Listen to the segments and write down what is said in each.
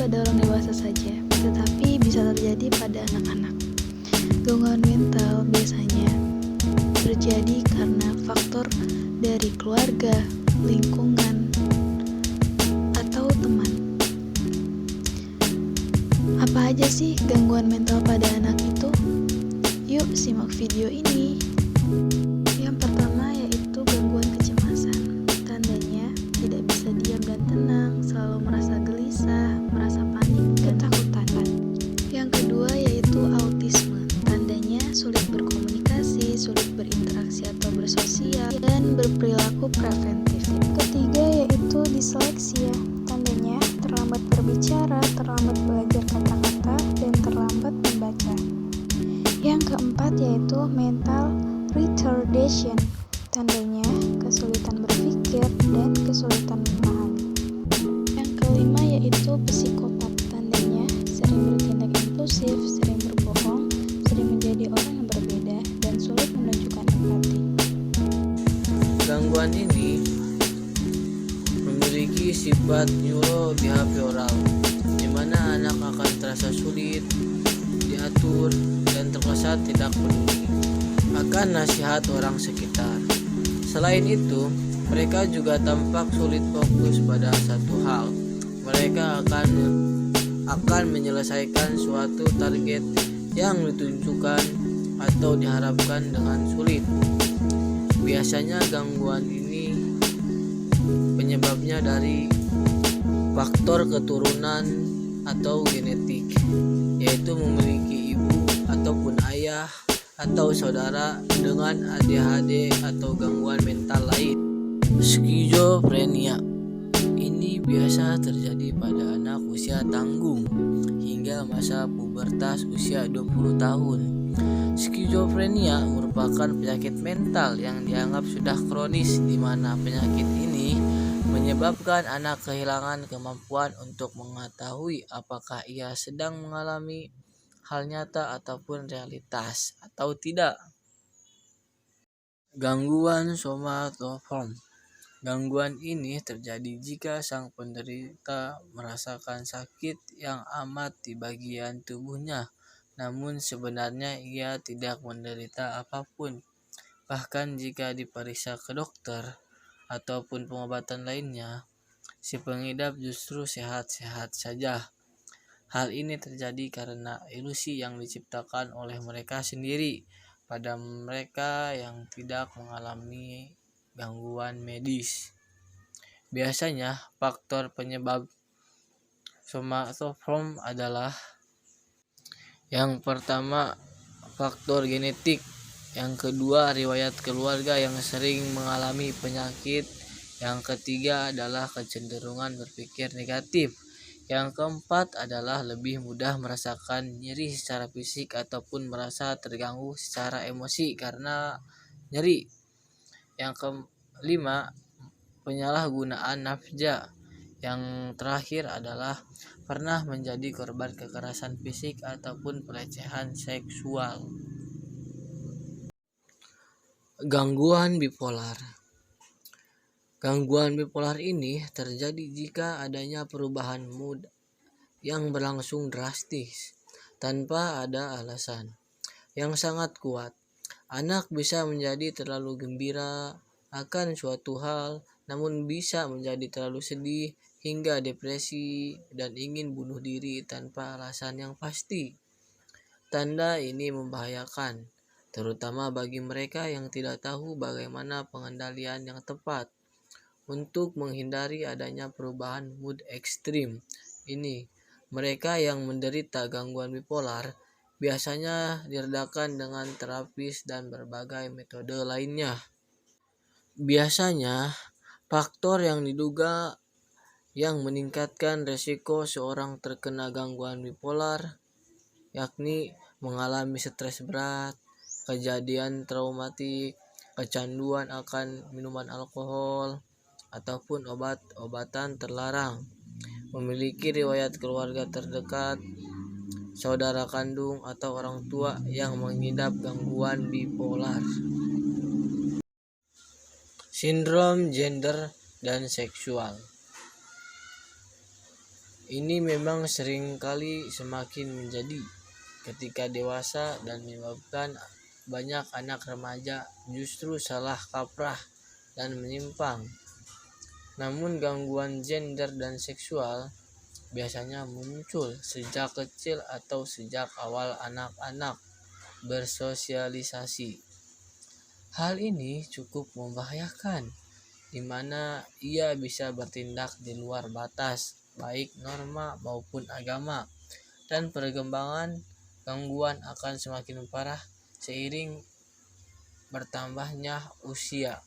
pada orang dewasa saja, tetapi bisa terjadi pada anak-anak. Gangguan mental biasanya terjadi karena faktor dari keluarga, lingkungan, atau teman. Apa aja sih gangguan mental pada anak itu? Yuk simak video ini. Yang pertama yaitu gangguan kecemasan. Tandanya tidak bisa diam dan tenang, selalu merasa gelisah, merasa panik, dan ketakutan. Yang kedua yaitu autisme. Tandanya sulit berkomunikasi, sulit berinteraksi atau bersosial, dan berperilaku preventif. Ketiga yaitu disleksia. Tandanya terlambat berbicara, terlambat belajar kata-kata, dan terlambat membaca. Yang keempat yaitu mental retardation. Tandanya kesulitan berpikir dan kesulitan memahami. Yang kelima yaitu psikopat. Tandanya sering bertindak impulsif, sering berbohong, sering menjadi orang yang berbeda, dan sulit menunjukkan empati. Gangguan ini memiliki sifat neurobehavioral, di mana anak akan terasa sulit diatur dan terkesan tidak peduli akan nasihat orang sekitar. Selain itu, mereka juga tampak sulit fokus pada satu hal. Mereka akan menyelesaikan suatu target yang ditunjukkan atau diharapkan dengan sulit. Biasanya gangguan ini penyebabnya dari faktor keturunan atau genetik, yaitu memiliki ibu ataupun ayah atau saudara dengan ADHD atau gangguan mental lain. Skizofrenia ini biasa terjadi pada anak usia tanggung hingga masa pubertas usia 20 tahun. Skizofrenia merupakan penyakit mental yang dianggap sudah kronis, di mana penyakit ini menyebabkan anak kehilangan kemampuan untuk mengetahui apakah ia sedang mengalami hal nyata ataupun realitas atau tidak. Gangguan somatoform. Gangguan ini terjadi jika sang penderita merasakan sakit yang amat di bagian tubuhnya, namun sebenarnya ia tidak menderita apapun. Bahkan jika diperiksa ke dokter ataupun pengobatan lainnya, si pengidap justru sehat-sehat saja. Hal ini terjadi karena ilusi yang diciptakan oleh mereka sendiri pada mereka yang tidak mengalami gangguan medis. Biasanya faktor penyebab somatoform adalah: yang pertama, faktor genetik. Yang kedua, riwayat keluarga yang sering mengalami penyakit. Yang ketiga adalah kecenderungan berpikir negatif. Yang keempat adalah lebih mudah merasakan nyeri secara fisik ataupun merasa terganggu secara emosi karena nyeri. Yang kelima, penyalahgunaan nafsa. Yang terakhir adalah pernah menjadi korban kekerasan fisik ataupun pelecehan seksual. Gangguan bipolar. Gangguan bipolar ini terjadi jika adanya perubahan mood yang berlangsung drastis tanpa ada alasan yang sangat kuat. Anak bisa menjadi terlalu gembira akan suatu hal, namun bisa menjadi terlalu sedih hingga depresi dan ingin bunuh diri tanpa alasan yang pasti. Tanda ini membahayakan, terutama bagi mereka yang tidak tahu bagaimana pengendalian yang tepat. Untuk menghindari adanya perubahan mood ekstrim ini, mereka yang menderita gangguan bipolar biasanya diredakan dengan terapis dan berbagai metode lainnya. Biasanya, faktor yang diduga yang meningkatkan resiko seorang terkena gangguan bipolar yakni mengalami stres berat, kejadian traumatik, kecanduan akan minuman alkohol, ataupun obat-obatan terlarang, memiliki riwayat keluarga terdekat, saudara kandung atau orang tua yang mengidap gangguan bipolar. Sindrom gender dan seksual. Ini memang seringkali semakin menjadi ketika dewasa dan menyebabkan banyak anak remaja justru salah kaprah dan menyimpang. Namun gangguan gender dan seksual biasanya muncul sejak kecil atau sejak awal anak-anak bersosialisasi. Hal ini cukup membahayakan, di mana ia bisa bertindak di luar batas, baik norma maupun agama, dan perkembangan gangguan akan semakin parah seiring bertambahnya usia.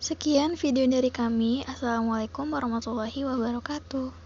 Sekian video dari kami. Assalamualaikum warahmatullahi wabarakatuh.